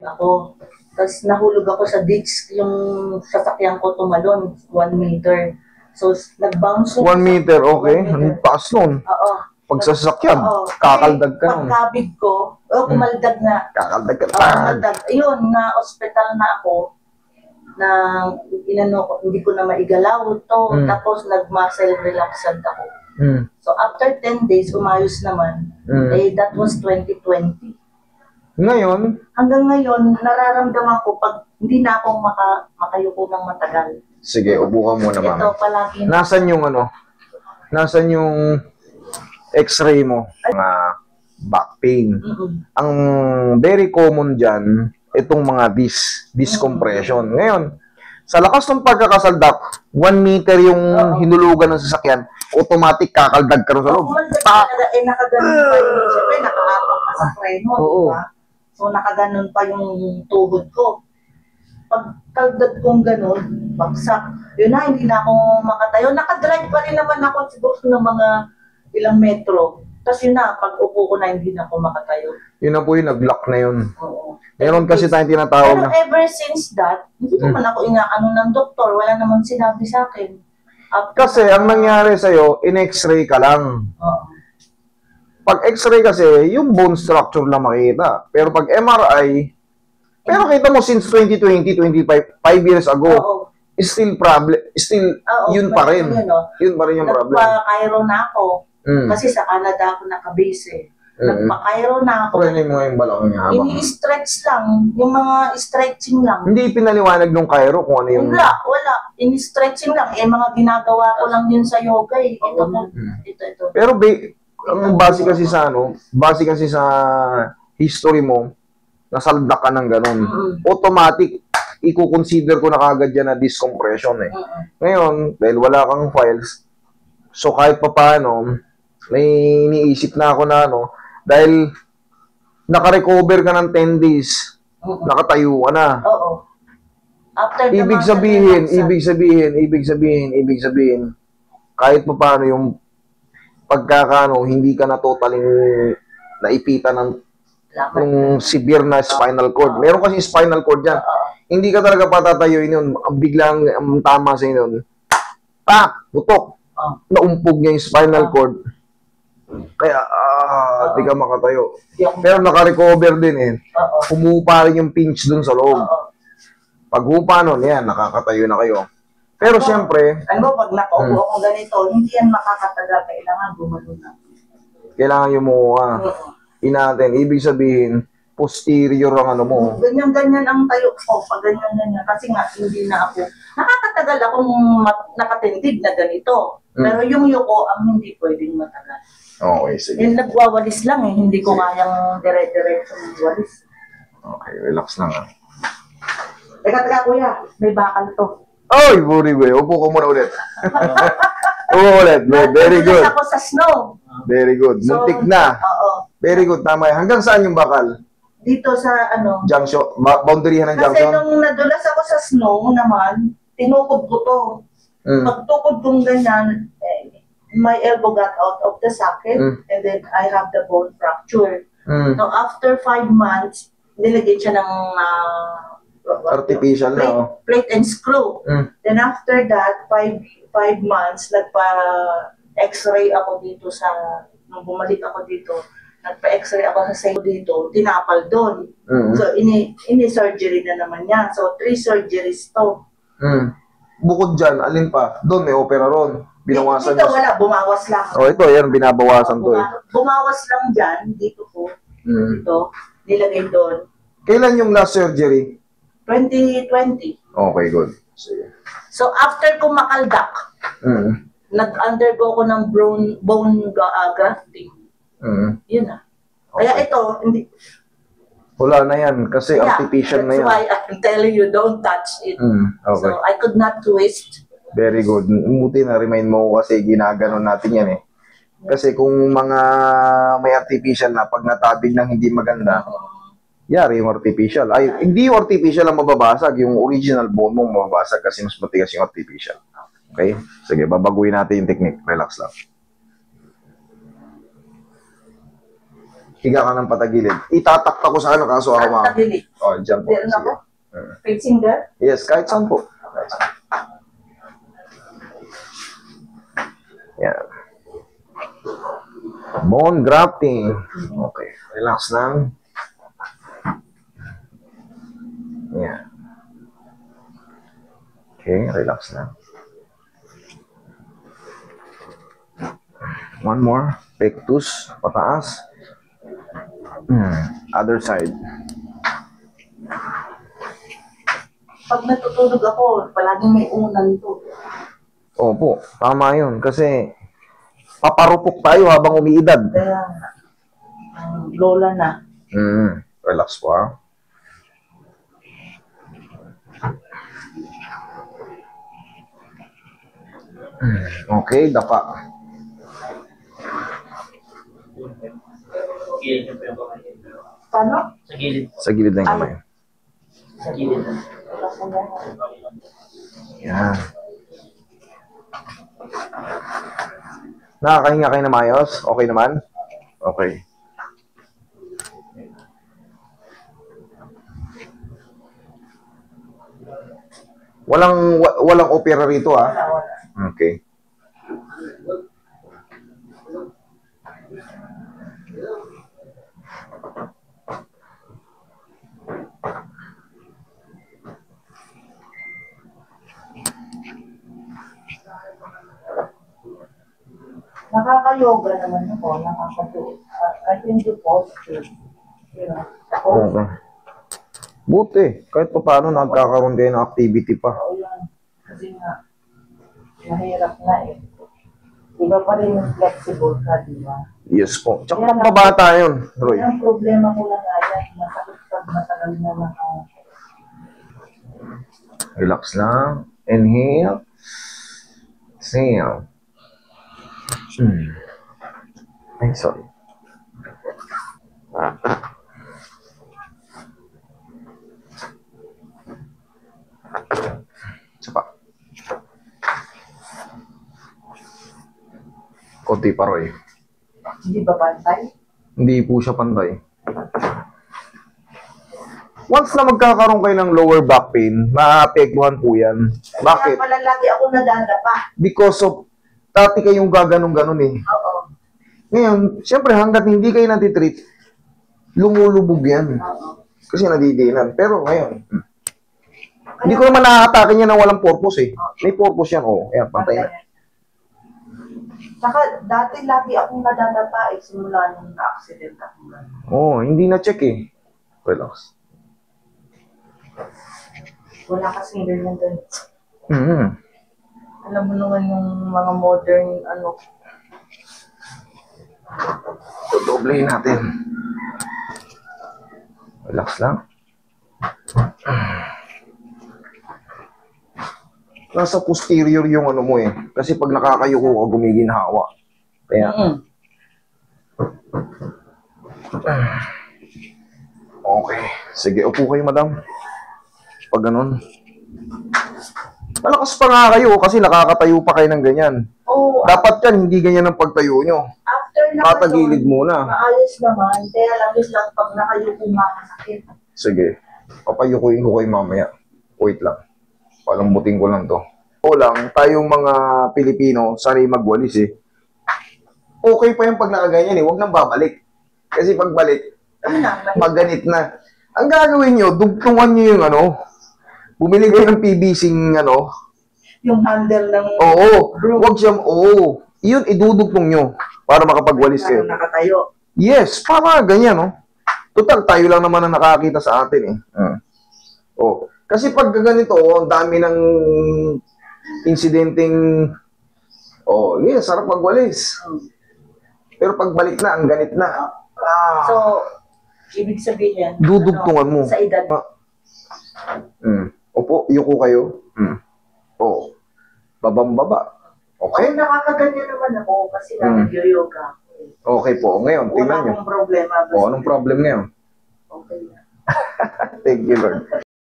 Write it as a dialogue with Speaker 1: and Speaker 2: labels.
Speaker 1: ako. Tapos nahulog ako sa ditch, yung sasakyan ko tumalon, 1 meter. So, nag-bounce.
Speaker 2: 1 meter, okay. Ang taas nun.
Speaker 1: Oo.
Speaker 2: Pag sa sasakyan, kakaldag ka nun.
Speaker 1: Pagkabig ko, kumaldag na.
Speaker 2: Kakaldag ka.
Speaker 1: Kumaldag. Ayun, na-hospital na ako. Na, hindi ko na maigalaw to. Tapos, nag-muscle relaxant ako. So, after 10 days, umayos naman. That was 2020.
Speaker 2: Ngayon?
Speaker 1: Hanggang ngayon, nararamdaman ko pag hindi na ako makayuko ng matagal.
Speaker 2: Sige, upo ka muna, ma'am.
Speaker 1: Ito, palagi.
Speaker 2: Nasaan yung Nasaan yung x-ray mo? Mga back pain. Ang very common dyan, itong mga disc compression. Ngayon, sa lakas ng pagkakasaldak, 1 meter yung hinulugan ng sasakyan, automatic kakaldag ka rin sa loob.
Speaker 1: Nakaganon pa yun. Siyempre, nakaapak ka sa preno, di ba? So, nakaganon pa yung tuhod ko. Pag kaldag kong ganon, bagsak. Yun na, hindi na ako makatayo. Nakadrive pa rin naman ako siguro ng mga ilang metro. Tapos yun na, pag upo ko na, hindi na ako makatayo.
Speaker 2: Yun na po yun, nag-lock na yun.
Speaker 1: Oo.
Speaker 2: Meron kasi tayong tinatawag na.
Speaker 1: Pero ever since that, hindi naman ako inaano ng doktor. Wala naman sinabi sa akin.
Speaker 2: Kasi ang nangyari sa'yo, in-x-ray ka lang.
Speaker 1: Oo.
Speaker 2: Pag x-ray kasi, yung bone structure lang makita. Pero pag MRI, pero kita mo since 2020, 5 years ago, still problem, yun pa rin. Yun pa rin yung problem.
Speaker 1: Nagpa-Cairo na ako. Kasi sa Canada ako nakabase eh. Nagpa-Cairo na ako.
Speaker 2: Pwede mo yung balakang niya habang.
Speaker 1: Ini-stretch lang. Yung mga stretching lang.
Speaker 2: Hindi pinaliwanag nung Cairo kung ano yung...
Speaker 1: Wala. Ini-stretching lang. Mga ginagawa ko lang yun sa yoga eh. Ito.
Speaker 2: Pero ang base kasi sa history mo, nasaldak ka ng ganun. Automatic, i-consider ko na kagad yan na disc compression eh. Ngayon, dahil wala kang files, so kahit pa paano, may iniisip na ako na dahil naka-recover ka ng 10 days, nakatayo ka na.
Speaker 1: Oo.
Speaker 2: Ibig sabihin, kahit pa paano yung hindi ka na totally naipitan ng severe na spinal cord. Meron kasi spinal cord dyan. Hindi ka talaga patatayuin yun. Biglang tama sa inyo. Butok. Naumpog niya yung spinal cord. Kaya, di ka makatayo. Pero naka-recover din eh. Humupa rin yung pinch dun sa loob. Pag hupa nun, yan, nakakatayo na kayo. Pero siyempre...
Speaker 1: pag nakaupo ako ganito, hindi yan makakatagal. Kailangan gumano na.
Speaker 2: Kailangan yumuha. Ibig sabihin, posterior ang mo.
Speaker 1: Ganyan-ganyan ang tayo ko. Pag ganyan-ganyan. Kasi nga, hindi na ako. Nakakatagal akong nakatindig na ganito. Pero yung yuko, ang hindi pwedeng matagal.
Speaker 2: Okay, sige.
Speaker 1: Yung nagwawalis lang eh. Hindi ko kayang dire-diretso magwalis.
Speaker 2: Okay, relax lang ah.
Speaker 1: Teka, kuya. May bakal to.
Speaker 2: Oy, buri boy. Upo ko muna ulit. Upo ulit. Very good.
Speaker 1: Ako sa snow.
Speaker 2: Very good. Muntik na.
Speaker 1: Oo.
Speaker 2: Very good. Tama yan. Hanggang saan yung bakal?
Speaker 1: Dito sa
Speaker 2: junction. Boundary ng
Speaker 1: Kasi
Speaker 2: junction?
Speaker 1: nung nadulas ako sa snow naman, tinukod ko to. Pag tukod kong ganyan, my elbow got out of the socket and then I have the bone fracture. So after 5 months, nilagay siya ng
Speaker 2: artificial na
Speaker 1: plate and screw. Then after that, 5 months, nagpa-x-ray ako dito nung bumalik ako dito, nagpa-x-ray ako sa side dito, tinapal doon. So, ini-surgery na naman yan. So, 3 surgeries to.
Speaker 2: Bukod dyan, alin pa? Doon, may opera ron. Binawasan
Speaker 1: dito wala, bumawas lang.
Speaker 2: Ito, yan, binabawasan to eh.
Speaker 1: Bumawas lang dyan, dito po. Dito, nilagay doon.
Speaker 2: Kailan yung last surgery?
Speaker 1: 2020.
Speaker 2: Okay, good. Sige.
Speaker 1: So, after ko makaldak, nag-undergo ko ng bone grafting. Yun na. Kaya ito, hindi...
Speaker 2: Wala na yan, kasi artificial na yan.
Speaker 1: That's why I'm telling you, don't touch it.
Speaker 2: Okay.
Speaker 1: So, I could not twist.
Speaker 2: Very good. Umuti na remind mo kasi ginaganon natin yan eh. Kasi kung mga may artificial na, pag natabig ng hindi maganda, yari yung artificial. Hindi yung artificial ang mababasag, yung original bone mo mababasag kasi mas matigas yung artificial. Okay? Sige, babaguhin natin yung technique. Relax lang. Higa ka ng patagilid. Itatakta ko sa ano, kaso ako
Speaker 1: Ang tagilid.
Speaker 2: Oh, dyan po.
Speaker 1: Meron ako.
Speaker 2: Sige.
Speaker 1: Facing there.
Speaker 2: Yes, kahit saan po. Kahit saan. Yan. Bone grafting. Okay. Relax lang. Yan. Okay, relax lang. One more. Pectus, pataas. Other side.
Speaker 1: Pag natutulog ako, palaging may unan to.
Speaker 2: Opo, tama yun. Kasi paparupok tayo habang umiidad.
Speaker 1: Kaya, lola na.
Speaker 2: Relax po ha. Okay, dapa.
Speaker 3: Gilid niyo po yung kamay.
Speaker 1: Paano?
Speaker 3: Sa gilid.
Speaker 2: Sa gilid ng kamay.
Speaker 3: Sa gilid.
Speaker 2: Yan. Nakakahinga kayo na maayos? Okay naman? Okay. Walang opera rito ah.
Speaker 1: Wala, wala.
Speaker 2: Okay.
Speaker 1: Nakaka-yoga naman ako, kahit hindi positive. You know,
Speaker 2: Okay. Buti. Kahit pa paano nagkakaroon kayo ng activity pa.
Speaker 1: oo yan. Kasi nga, mahirap na eh. Iba pa rin yung flexible ka, di ba?
Speaker 2: Yes po. Tsaka pambabata yun, Roy.
Speaker 1: Ang problema ko lang ay masakit pag matagal na lang ako.
Speaker 2: Relax lang. Inhale. Exhale. Ay, sorry. Isa pa. Konti pa, Roy.
Speaker 1: Hindi ba pantay?
Speaker 2: Hindi po siya pantay. Once na magkakaroon kayo ng lower back pain, maapektuhan po yan. Bakit?
Speaker 1: Kaya pala lagi ako nadadapa.
Speaker 2: Because of, dati kayong gaganong-ganon eh.
Speaker 1: Oo.
Speaker 2: Ngayon, siyempre hanggat hindi kayo natitreat, lumulubog yan.
Speaker 1: Oo.
Speaker 2: Kasi nadidinan. Pero ngayon, hindi ko naman nakakatake niya na walang purpose eh. May purpose yan, oh. Ayan, pantay na.
Speaker 1: Saka dati lagi akong nadadapa eh, simula nung na-accident ako.
Speaker 2: Oh, hindi na check eh. Relax.
Speaker 1: Wala kasing ganyan doon.
Speaker 2: Mm-hmm.
Speaker 1: Alam mo naman yung mga modern ano.
Speaker 2: Doblehin natin. Relax lang. Nasa posterior yung ano mo eh. Kasi pag nakakayuko ka, gumiginhawa. Kaya, okay. Sige, upo kayo, madam. Pag ganun. Malakas pa nga kayo kasi nakakatayo pa kayo ng ganyan.
Speaker 1: Oo.
Speaker 2: Dapat yan, hindi ganyan ang pagtayo nyo.
Speaker 1: After na
Speaker 2: Patagilid muna.
Speaker 1: maayos naman. Kaya lang yun lang pag nakayuko nga masakit.
Speaker 2: Sige. Papayukuin ko kayo mamaya. Wait lang. Palambutin ko lang to. O lang, tayong mga Pilipino, sanay magwalis eh. Okay pa yung pag nakaganyan eh, huwag nang babalik. Kasi pagbalik, maganit na. Ang gagawin nyo, dugtungan nyo yung ano, bumili kayo ng PVC ano,
Speaker 1: Yung handle ng
Speaker 2: oo, huwag siyang, oo, yun, idudugtong nyo para makapagwalis kayo.
Speaker 1: nakatayo.
Speaker 2: Yes, para ganyan, no? Total, tayo lang naman ang nakakita sa atin, eh. Oh. Kasi pag ganito, ang dami ng insidenteng, oh, yes, sarap magwalis. Pero pagbalik na, ang ganit na.
Speaker 1: So, ibig sabihin,
Speaker 2: Dudugtungan mo.
Speaker 1: sa edad,
Speaker 2: Opo, yuko kayo. Oh. Babang-baba. Okay?
Speaker 1: okay, nakakaganyan naman ako kasi nag-yoga.
Speaker 2: Okay po. Ngayon, tingnan
Speaker 1: Wala
Speaker 2: nyo.
Speaker 1: akong problema.
Speaker 2: Oh, anong problem ngayon?
Speaker 1: Okay na.
Speaker 2: Thank you, Lord.